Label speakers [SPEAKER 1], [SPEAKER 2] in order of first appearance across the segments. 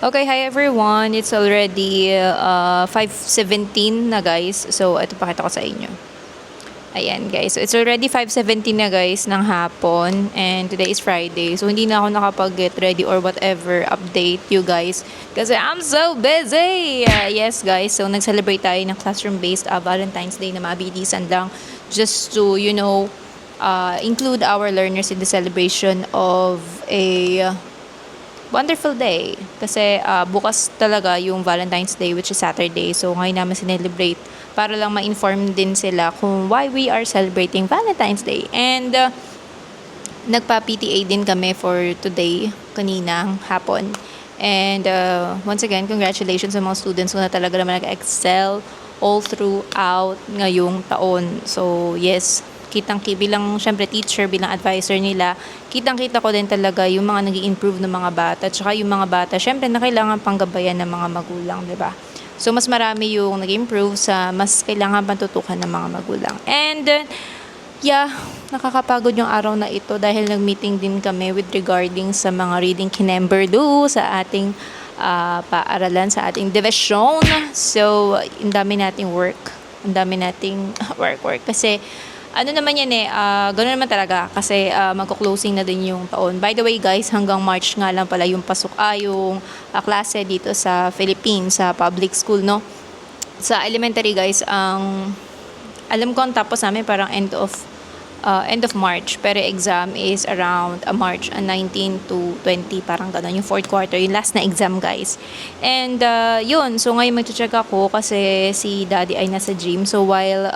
[SPEAKER 1] Okay, hi everyone. It's already 5:17 na guys. So, ito pakita ko sa inyo. Ayan guys. So, it's already 5:17 na guys ng hapon. And today is Friday. So, hindi na ako nakapag-get ready or whatever update you guys. Kasi I'm so busy! Yes guys. So, nag-celebrate tayo ng classroom-based Valentine's Day na mabilisan lang. Just to, include our learners in the celebration of a wonderful day. Kasi bukas talaga yung Valentine's Day, which is Saturday. So ngayon namin sinelebrate para lang ma-inform din sila kung why we are celebrating Valentine's Day. And nagpa-PTA din kami for today, kaninang hapon. And once again, congratulations sa mga students ko na talaga naman nag-excel all throughout ngayong taon. So yes, bilang syempre teacher, bilang advisor nila, kitang-kita ko din talaga yung mga nag-i-improve ng mga bata, tsaka yung mga bata syempre na kailangan panggabayan ng mga magulang, di ba? So mas marami yung nag-improve sa mas kailangan pantutukan ng mga magulang. And yeah, nakakapagod yung araw na ito dahil nag-meeting din kami with regarding sa mga reading kinember do sa ating paaralan, sa ating division. So, ang dami nating work. Ang dami nating work. Kasi ano naman yan ganoon naman talaga kasi magko-closing na din yung taon. By the way guys, hanggang March nga lang pala yung pasok yung klase dito sa Philippines, sa public school, no? Sa elementary guys, alam ko ang tapos namin parang end of March, pero exam is around March 19 to 20, parang gano'n, yung fourth quarter, yung last na exam guys. And yun, so ngayon mag-check ako kasi si daddy ay nasa gym. So while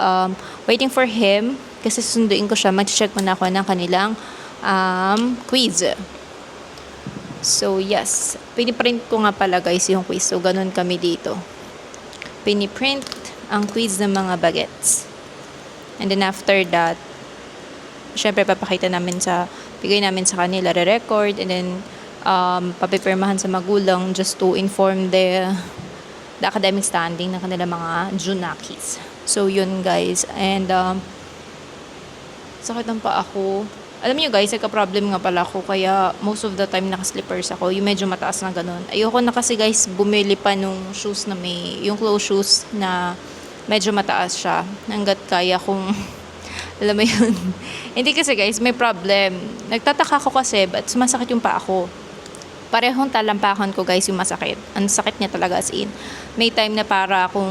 [SPEAKER 1] waiting for him, kasi susunduin ko siya, mag-check muna ako ng kanilang quiz. So yes, piniprint ko nga pala guys yung quiz. So ganun kami dito, piniprint ang quiz ng mga bagets. And then after that, syempre bigay namin sa kanila, re-record, and then papipirmahan sa magulang just to inform the academic standing ng kanila mga junakis. So yun guys, and sakit ng paa ako. Alam niyo guys, nagka-problem nga pala ako, kaya most of the time naka-slippers ako, yung medyo mataas na ganun. Ayoko na kasi guys bumili pa nung shoes na yung closed shoes na medyo mataas siya, hanggat kaya kong alam mo yun. Hindi kasi guys, may problem. Nagtataka ko kasi, ba't sumasakit yung paa ko? Parehong talampakan ko guys yung masakit. Ang sakit niya talaga as in. May time na para akong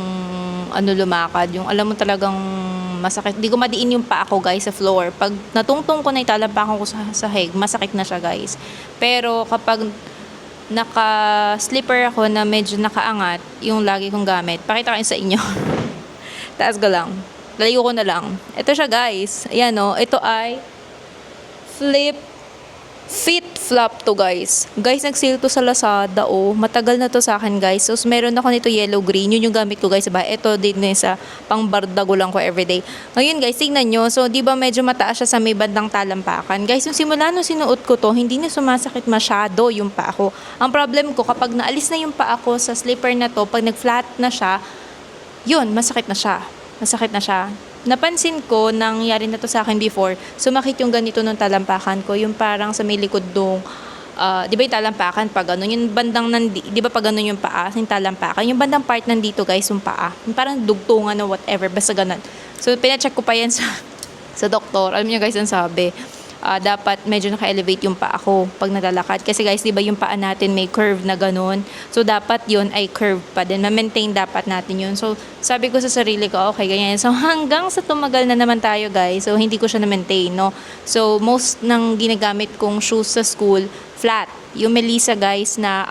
[SPEAKER 1] lumakad. Yung alam mo talagang masakit. Di ko madiin yung paa ko guys sa floor. Pag natungtong ko na yung talampakan ko sa sahig, masakit na siya guys. Pero kapag naka-slipper ako na medyo nakaangat, yung lagi kong gamit, pakita ko sa inyo. Taas ko lang. Lalayo ko na lang. Ito siya guys. Ayan o. Ito ay Fit Flop to guys. Guys, nag-sale to sa Lazada Matagal na to sa akin guys. So, meron ako nito yellow green. Yun yung gamit ko guys. Ito din sa pangbardago lang ko everyday. Ngayon guys, tingnan nyo. So, di ba medyo mataas siya sa may bandang talampakan. Guys, yung simula nung sinuot ko to, hindi na sumasakit masyado yung paa ko. Ang problem ko, kapag naalis na yung paa ko sa slipper na to, pag nag-flat na siya, yun, masakit na siya. Napansin ko, nangyari na to sa akin before, sumakit yung ganito nung talampakan ko, yung parang sa may likod nung, di ba yung talampakan, pag ganun, yung bandang, di ba pag ganun yung paa, yung talampakan, yung bandang part nandito guys, yung paa, yung parang dugtungan o whatever, basta ganun. So, pinacheck ko pa yan sa doktor, alam niyo guys, ang sabi, dapat medyo naka-elevate yung paa ko pag nalalakad. Kasi guys, di ba yung paa natin may curve na ganun? So, dapat yun ay curve pa din. Ma-maintain dapat natin yun. So, sabi ko sa sarili ko, okay, ganyan. So, hanggang sa tumagal na naman tayo guys. So, hindi ko siya na-maintain, no? So, most ng ginagamit kong shoes sa school, flat. Yung Melissa guys na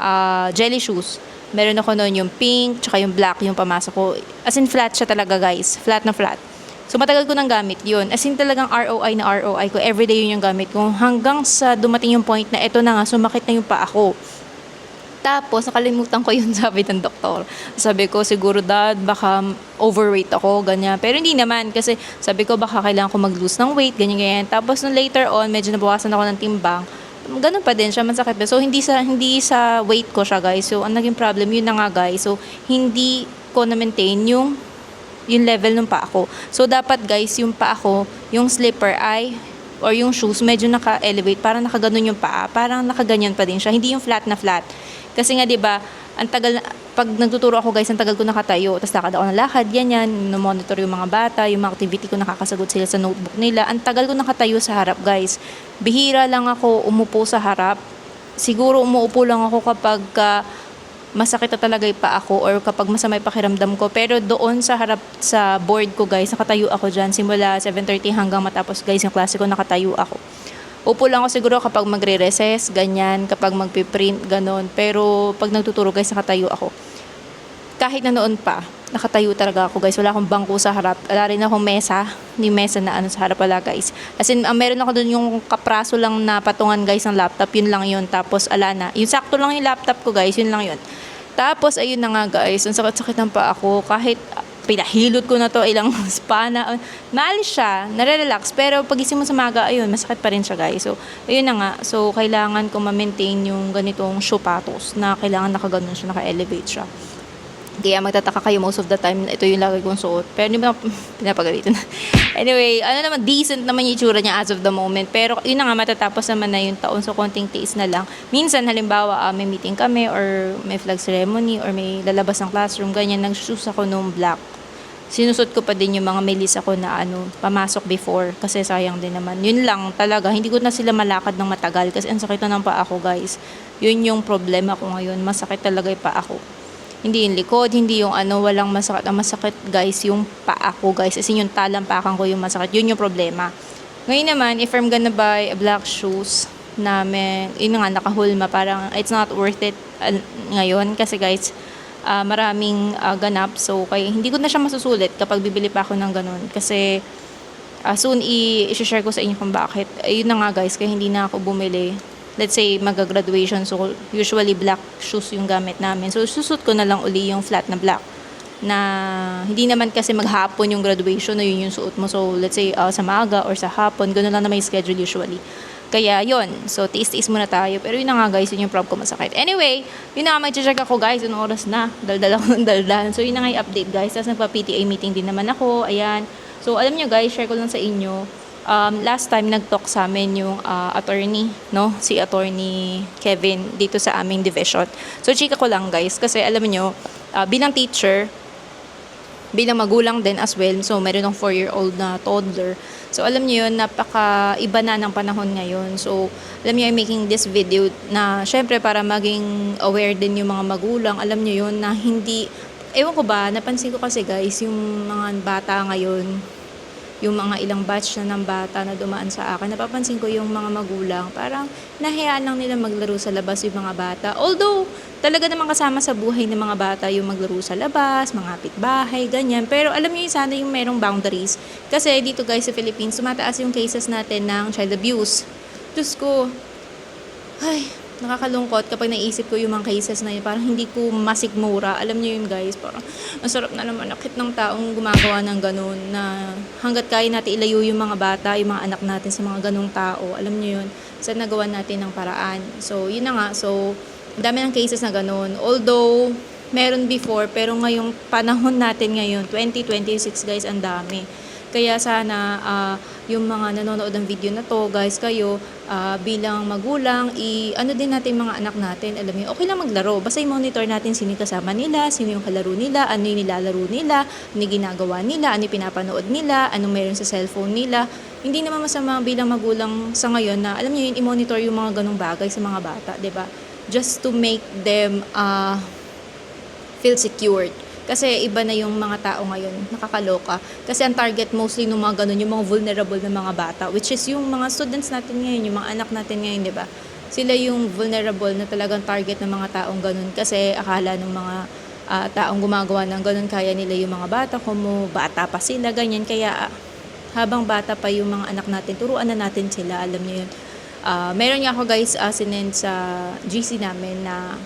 [SPEAKER 1] jelly shoes. Meron ako noon yung pink, tsaka yung black, yung pamasok ko. As in, flat siya talaga guys. Flat na flat. So, matagal ko nang gamit yun. As in, talagang ROI na ROI ko. Everyday yun yung gamit ko. Hanggang sa dumating yung point na ito na nga, sumakit na yung paa ko. Tapos, nakalimutan ko yun, sabi ng doktor. Sabi ko, siguro dad, baka overweight ako, ganyan. Pero hindi naman, kasi sabi ko, baka kailangan ko mag-lose ng weight, ganyan. Tapos, nung later on, medyo nabawasan ako ng timbang. Ganun pa din siya, masakit. So, hindi sa weight ko siya, guys. So, ang naging problem, yun na nga, guys. So, hindi ko na-maintain yung level ng paa ko. So, dapat guys, yung paa ko, yung slipper ay or yung shoes medyo naka-elevate, parang nakaganon yung paa, parang nakaganyan pa din siya, hindi yung flat na flat. Kasi nga 'di ba, ang tagal pag nagtuturo ako guys, ang tagal ko nakatayo, tapos lakad ako ng lakad, ganyan, no-monitor yung mga bata, yung mga activity ko, nakakasagot sila sa notebook nila. Ang tagal ko nakatayo sa harap guys. Bihira lang ako umupo sa harap. Siguro umuupo lang ako kapag masakit na talaga yung paa ako or kapag masama yung pakiramdam ko. Pero doon sa harap sa board ko guys, nakatayo ako dyan. Simula 7:30 hanggang matapos guys yung klase ko, nakatayo ako. Upo lang ako siguro kapag magre-recess, ganyan, kapag magpiprint, ganon. Pero pag nagtuturo guys, nakatayo ako. Kahit na noon pa, nakatayo talaga ako guys. Wala akong bangko sa harap. Wala rin akong mesa. Hindi mesa na ano sa harap wala guys. As in, meron ako doon yung kapraso lang na patungan guys ng laptop. Yun lang yun. Tapos ala na. Yung sakto lang yung laptop ko guys. Yun lang yun. Tapos ayun na nga guys. Ang sakit-sakit ng pa ako. Kahit pinahilot ko na to ilang spa na naalis siya, nare-relax, pero pagising mo sa maga, ayun, masakit pa rin siya guys. So, ayun na nga. So, kailangan ko ma-maintain yung ganitong shopatos na kailangan nakaganon siya, naka-elevate siya. Kaya magtataka kayo most of the time na ito yung lagi kong suot. Pero hindi mo pinapagalitan. Anyway, ano naman, decent naman yung itsura niya as of the moment. Pero yun na nga, matatapos naman na yung taon. So, konting tiis na lang. Minsan, halimbawa, may meeting kami or may flag ceremony or may lalabas ng classroom, ganyan, nagsusus ako nung black. Sinusot ko pa din yung mga melis ako na pamasok before kasi sayang din naman. Yun lang talaga, hindi ko na sila malakad ng matagal kasi ang sakit na ng paa ko guys. Yun yung problema ko ngayon, masakit talaga yung paa ko. Hindi yung likod, hindi yung walang masakit. Ang masakit guys, yung paa ko guys. Kasi yung talampakan ko yung masakit, yun yung problema. Ngayon naman, if I'm gonna buy a black shoes namin, yun nga, nakahulma, parang it's not worth it ngayon kasi guys, maraming ganap. So, kaya hindi ko na siya masusulit kapag bibili pa ako ng ganun. Kasi, soon i-share ko sa inyo kung bakit. Ayun na nga guys, kaya hindi na ako bumili. Let's say, mag-graduation. So, usually black shoes yung gamit namin. So, susut ko na lang uli yung flat na black. Na, hindi naman kasi maghapon yung graduation na yun yung suot mo. So, let's say, sa maga or sa hapon. Ganun lang na may schedule usually. Kaya, yun. So, tiis-tiis muna tayo. Pero yun na nga, guys. Yun yung problem ko, masakit. Anyway, yun na nga, mag-check ako, guys. Yung oras na. Daldal ako ng daldal. So, yun na nga yung update, guys. Tapos, nagpa-PTA meeting din naman ako. Ayan. So, alam nyo, guys, share ko lang sa inyo. Last time, nag-talk sa amin yung attorney, no? Si attorney Kevin dito sa aming division. So, chika ko lang, guys. Kasi, alam nyo, bilang teacher, bilang magulang din as well. So, meron ng 4-year-old na toddler. So, alam niyo yun, napaka-iba na ng panahon ngayon. So, alam niyo, I'm making this video na, syempre, para maging aware din yung mga magulang. Alam niyo yun, na hindi, ewan ko ba, napansin ko kasi guys, yung mga bata ngayon, yung mga ilang batch na ng bata na dumaan sa akin, napapansin ko yung mga magulang, parang nahiyaan lang nila maglaro sa labas yung mga bata. Although, talaga namang kasama sa buhay ng mga bata yung maglaro sa labas, mga pitbahay, ganyan. Pero alam niyo sana yung merong boundaries. Kasi dito guys sa Philippines, tumataas yung cases natin ng child abuse. Diyos ko, ay, nakakalungkot kapag naisip ko yung mga cases na yun. Parang hindi ko masigmura. Alam niyo yun guys, parang ang sarap na naman nakit ng taong gumagawa ng ganun na hanggat kaya natin ilayo yung mga bata, yung mga anak natin sa mga ganung tao. Alam niyo yun, sa nagawa natin ng paraan. So, yun na nga. So, dami ng cases na ganun. Although, meron before, pero ngayong panahon natin ngayon, 2026 guys, ang dami. Kaya sana yung mga nanonood ng video na to, guys, kayo bilang magulang, ano din natin mga anak natin, alam niyo, okay lang maglaro. Basta i-monitor natin sino yung kasama nila, sino yung kalaro nila, ano yung nilalaro nila, ano yung ginagawa nila, ano yung pinapanood nila, ano meron sa cellphone nila. Hindi naman masama bilang magulang sa ngayon na, alam niyo yun, i-monitor yung mga ganung bagay sa mga bata, 'di ba? Just to make them feel secured. Kasi iba na yung mga tao ngayon, nakakaloka. Kasi ang target mostly ng mga ganun, yung mga vulnerable na mga bata, which is yung mga students natin ngayon, yung mga anak natin ngayon, di ba? Sila yung vulnerable na talagang target ng mga taong ganun. Kasi akala ng mga taong gumagawa ng ganun, kaya nila yung mga bata, kung bata pa sila, ganyan. Kaya habang bata pa yung mga anak natin, turuan na natin sila, alam niyo yun. Meron nga ako guys, sinend sa GC namin na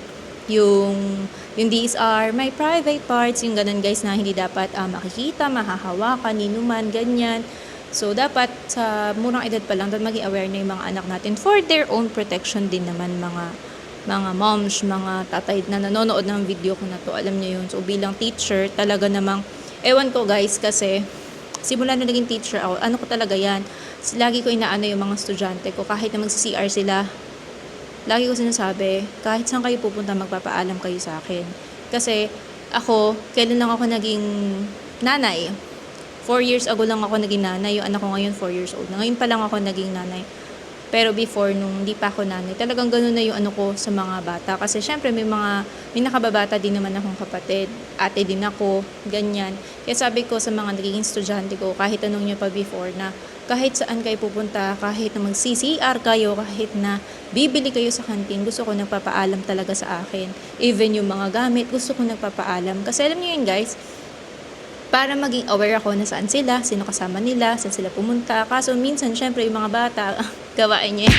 [SPEAKER 1] yung DSR, may private parts, yung ganun guys na hindi dapat makikita, mahahawakan, ninuman, ganyan. So, dapat sa murang edad pa lang, dapat maging aware na yung mga anak natin for their own protection din naman, mga moms, mga tatay na nanonood ng video ko na to, alam niyo yun. So, bilang teacher, talaga namang, ewan ko guys, kasi simula na naging teacher ako, ano ko talaga yan, lagi ko inaano yung mga estudyante ko, kahit na magsi-CR sila, lagi ko sinasabi, kahit saan kayo pupunta, magpapaalam kayo sa akin. Kasi ako, kailan lang ako naging nanay? 4 years ago lang ako naging nanay. Yung anak ko ngayon 4 years old na. Ngayon pa lang ako naging nanay. Pero before, nung hindi pa ako nanay, talagang ganun na yung ano ko sa mga bata. Kasi syempre may nakababata din naman akong kapatid. Ate din ako, ganyan. Kaya sabi ko sa mga naging estudyante ko, kahit anong nyo pa before, na kahit saan kayo pupunta, kahit na mag-CCR kayo, kahit na bibili kayo sa kantin, gusto ko nagpapaalam talaga sa akin. Even yung mga gamit, gusto ko nagpapaalam. Kasi alam niyo yun guys, para maging aware ako na saan sila, sino kasama nila, saan sila pumunta. Kaso minsan, syempre, yung mga bata, gawain niya.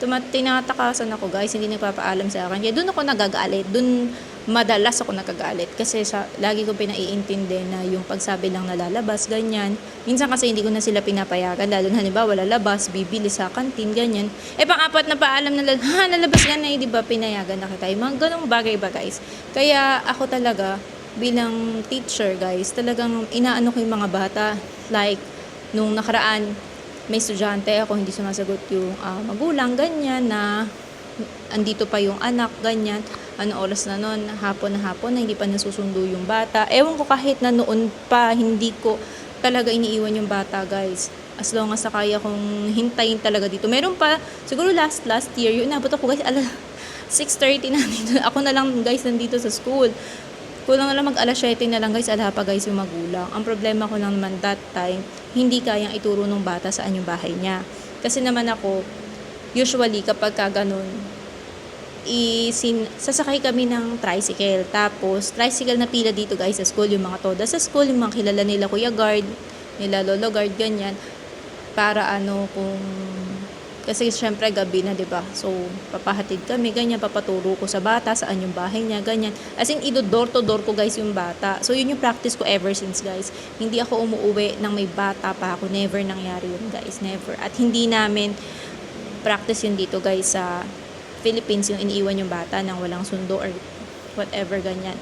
[SPEAKER 1] Tinatakasan ako guys, hindi nagpapaalam sa akin. Kaya doon ako nagagalit. Doon madalas ako nagagalit. Kasi lagi ko pinaiintindi na yung pagsabi lang na lalabas, ganyan. Minsan kasi hindi ko na sila pinapayagan. Lalo na halimbawa, lalabas, bibili sa kantin, ganyan. Pang-apat na paalam na lalabas ka na, di ba, pinayagan na kita. Yung mga ganong bagay ba guys. Kaya ako talaga, bilang teacher guys, talagang inaano ko yung mga bata. Like, nung nakaraan, may estudyante ako, hindi sumasagot yung magulang, ganyan, na andito pa yung anak, ganyan. Ano oras na nun, hapon na hindi pa nasusundo yung bata. Ewan ko, kahit na noon pa, hindi ko talaga iniiwan yung bata guys. As long as kaya kong hintayin talaga dito. Meron pa, siguro last year, yun, nabot ako guys, 6:30 na dito. Ako na lang guys nandito sa school. Kulang na lang mag-alas 7 na lang guys, ala pa guys yung magulang. Ang problema ko lang naman that time, hindi kayang ituro ng bata saan yung bahay niya. Kasi naman ako, usually kapag ganun, sasakay kami ng tricycle. Tapos, tricycle na pila dito guys sa school, yung mga toda sa school, yung mga kilala nila Kuya Guard, nila Lolo Guard, ganyan. Para kung kasi syempre gabi na, 'di ba? So papahatid kami, ganyan, papaturo ko sa bata saan yung bahay niya, ganyan. As in door to door ko guys yung bata. So yun yung practice ko ever since guys. Hindi ako umuuwi nang may bata pa ako. Never nangyari yun guys, never. At hindi namin practice yun dito guys sa Philippines, yung iniiwan yung bata nang walang sundo or whatever, ganyan.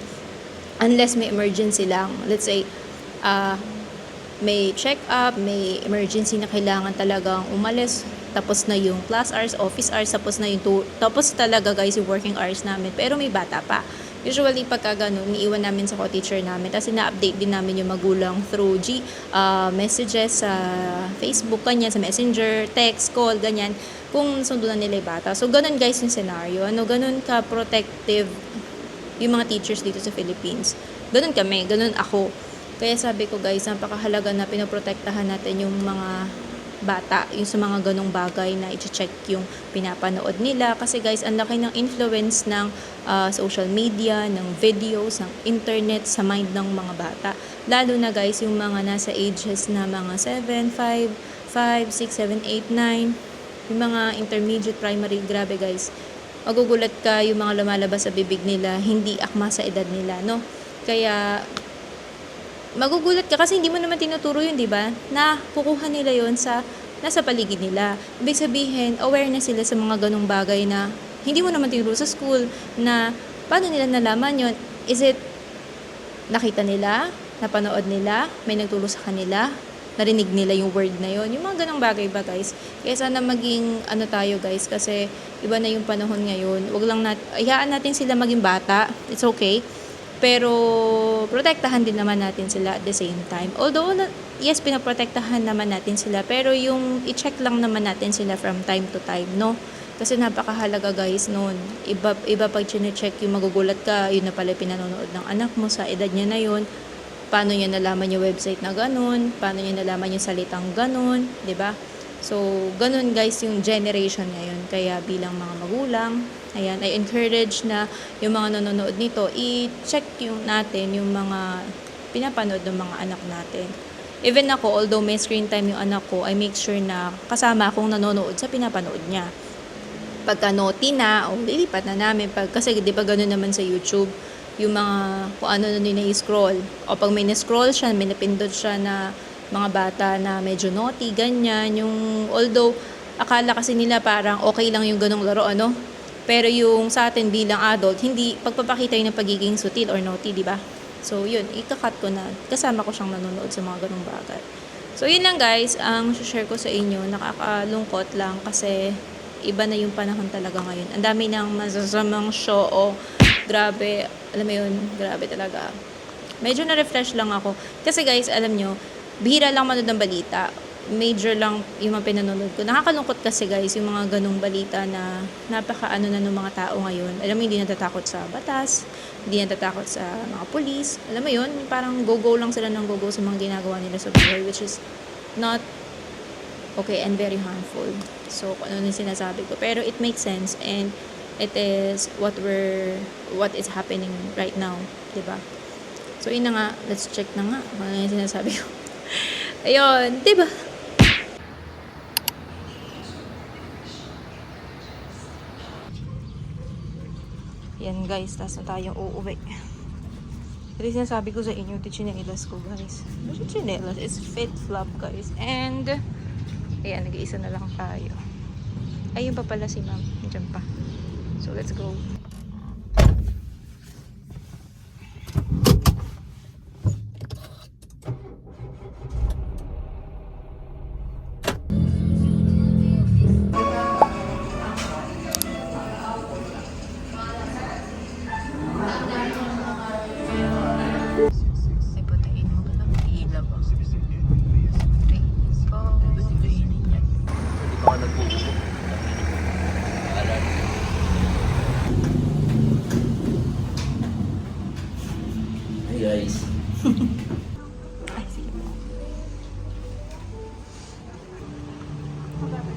[SPEAKER 1] Unless may emergency lang. Let's say may check-up, may emergency na kailangan talagang umalis, tapos na yung class hours, office hours, tapos talaga guys yung working hours namin, pero may bata pa. Usually pagka ganun, iniiwan namin sa co-teacher namin, tapos na-update din namin yung magulang through messages sa Facebook, ganyan, sa messenger, text, call, ganyan, kung sundo na nila yung bata. So ganun guys yung scenario, ganun ka-protective yung mga teachers dito sa Philippines. Ganun kami, ganun ako. Kaya sabi ko guys, napakahalaga na pinoprotektahan natin yung mga bata, yung sa mga ganong bagay na i-check yung pinapanood nila. Kasi guys, ang laki ng influence ng social media, ng videos, ng internet sa mind ng mga bata. Lalo na guys, yung mga nasa ages na mga 7, 5, 6, 7, 8, 9, yung mga intermediate, primary, grabe guys. Magugulat ka yung mga lumalabas sa bibig nila, hindi akma sa edad nila, no? Kaya magugulat ka kasi hindi mo naman tinuturo yun, di ba? Na kukuha nila yon sa nasa paligid nila. Ibig sabihin, aware na sila sa mga ganong bagay na hindi mo naman tinuturo sa school, na paano nila nalaman yon? Is it nakita nila, napanood nila, may nagturo sa kanila, narinig nila yung word na yon? Yung mga ganong bagay ba guys? Kaya sana maging tayo guys, kasi iba na yung panahon ngayon. Wag lang hayaan natin sila maging bata. It's okay. Pero protektahan din naman natin sila at the same time. Although, yes, pinaprotektahan naman natin sila, pero yung i-check lang naman natin sila from time to time, no? Kasi napakahalaga guys noon. Iba pag chine-check yung magugulat ka, yun na pala pinanonood ng anak mo sa edad niya na yun. Paano niya nalaman yung website na ganun? Paano niya nalaman yung salitang ganun? 'Di ba? So, ganun guys yung generation ngayon. Kaya bilang mga magulang, ayan, I encourage na yung mga nanonood nito, i-check natin yung mga pinapanood ng mga anak natin. Even ako, although may screen time yung anak ko, I make sure na kasama akong nanonood sa pinapanood niya. Pagka naughty na, lilipat na namin. Kasi di ba ganun naman sa YouTube, yung mga kung ano na i-scroll. O pag may na-scroll siya, may napindot siya na mga bata na medyo naughty, ganyan. Although, akala kasi nila parang okay lang yung ganong laro, Pero yung sa atin bilang adult, hindi pagpapakita yun ng pagiging sutil or naughty, di ba? So, yun, ikakat ko na, kasama ko siyang nanonood sa mga ganong bagay. So, yun lang guys, ang share ko sa inyo. Nakakalungkot lang kasi iba na yung panahon talaga ngayon. Ang dami ng masasamang show. Oh, grabe. Alam mo yun, grabe talaga. Medyo na-refresh lang ako. Kasi guys, alam nyo, bihira lang manood ng balita. Major lang yung mga pinanonood ko. Nakakalungkot kasi guys, yung mga ganong balita na napaka-ano na ng mga tao ngayon. Alam mo, hindi natatakot sa batas, hindi natatakot sa mga pulis. Alam mo yun, parang go-go lang sila ng go-go sa mga ginagawa nila sa buhay, which is not okay and very harmful. So, kung ano yung sinasabi ko. Pero it makes sense and it is what is happening right now. Diba? So, yun na nga. Let's check na nga kung ano yung sinasabi ko. Ayun. Diba? Yan guys. Tapos na tayong uuwi. Ito yung sinasabi ko sa inyo. Ito chinelas ko guys. Ito chinelas. It's fit flop guys. And ayan. Nag-iisa na lang tayo. Ayun pa pala si ma'am. Diyan pa. So, let's go. Ay, patayin mo ka lang. Ilaw ba?
[SPEAKER 2] Hey guys.
[SPEAKER 1] Ay, sige po.
[SPEAKER 2] Gawa na.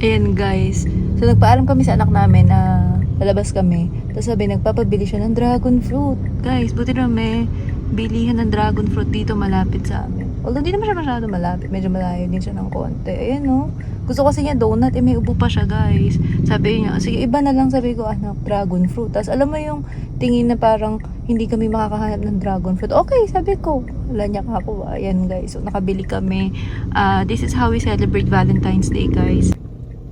[SPEAKER 1] Ayan guys. So nagpaalam kami sa anak namin na lalabas kami. Tapos sabi, nagpapabili siya ng dragon fruit. Guys, buti na may bilihan ng dragon fruit dito malapit sa amin. Although hindi naman siya masyado malapit. Medyo malayo din siya ng konti. Ayan no. Gusto kasi niya donut. May ubo pa siya guys. Sabi niya, sige iba na lang, sabi ko, anak, dragon fruit. Tapos alam mo yung tingin na parang hindi kami makakahanap ng dragon fruit. Okay, sabi ko. Wala niya ako. Ayan guys. So nakabili kami. This is how we celebrate Valentine's Day guys.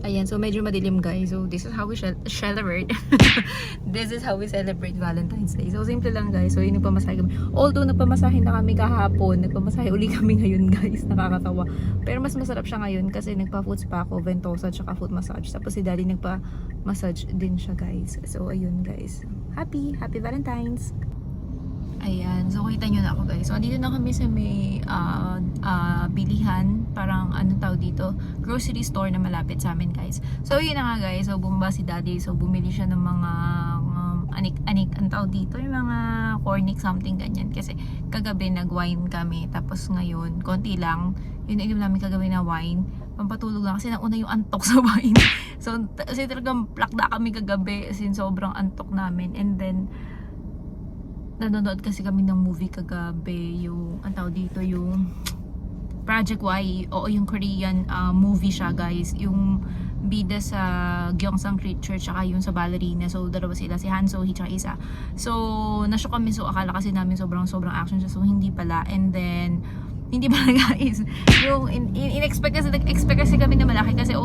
[SPEAKER 1] Ayan, so medyo madilim guys. So this is how we celebrate. This is how we celebrate Valentine's Day. So simple lang guys. So yun, nagpamasahe kami. Although nagpamasahe na kami kahapon, nagpamasahe uli kami ngayon guys. Nakakatawa. Pero mas masarap siya ngayon kasi nagpa-foot spa ako, ventosa, tsaka foot massage. Tapos si daddy nagpa-massage din siya guys. So ayun guys. Happy Valentine's! Ayan, so kita nyo na ako guys. So dito na kami sa may bilihan, parang anong tawag dito, grocery store na malapit sa amin guys. So yun na nga guys, so bumaba si daddy, so bumili siya ng mga anik-anik, ang tawag dito, yung mga cornic something ganyan. Kasi kagabi nag-wine kami, tapos ngayon, konti lang, yun inom namin kagabi na wine. pampatulog lang. Kasi nauna yung antok sa bahay. So, kasi talagang plakda kami kagabi. As in, sobrang antok namin. And then, nanonood kasi kami ng movie kagabi. Yung, ang tawag dito, yung Project Y. Oo, yung Korean movie siya, guys. Yung bida sa Gyeongsang Creature tsaka yung sa ballerina. So dalawa sila, si Han So Hee tsaka isa. So nashock kami, so akala kasi namin sobrang action siya, so hindi pala. And then hindi pala guys, yung in-expect kasi kami na malaki kasi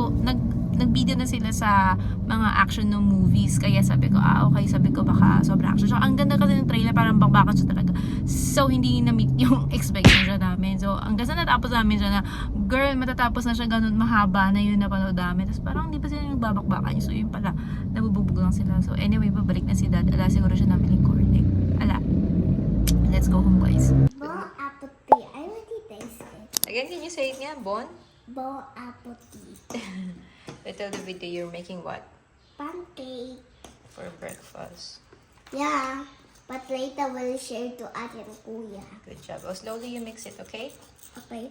[SPEAKER 1] nag-video na sila sa mga action ng movies, kaya sabi ko okay, sabi ko baka sobrang action. So ang ganda kasi ng trailer, parang bakbakan siya talaga. So hindi na-meet yung expectation namin. So ang ganda natapos namin siya na, girl, matatapos na siya ganun, mahaba na yun napanood namin. Tapos parang hindi pa sila yung babakbakan. So yun pala, nabububog lang sila. So anyway, babalik na si dad. Ala, siguro siya nabiling cornet. Ala, let's go home guys.
[SPEAKER 2] Bon appetit. I already tasted.
[SPEAKER 1] Again, can you say it nga, Bon?
[SPEAKER 2] Bon appetit.
[SPEAKER 1] Tell the video you're making what?
[SPEAKER 2] Pancake.
[SPEAKER 1] For breakfast.
[SPEAKER 2] Yeah, but later we'll share to Ate and Kuya.
[SPEAKER 1] Good job. Oh, slowly you mix it, okay?
[SPEAKER 2] Okay.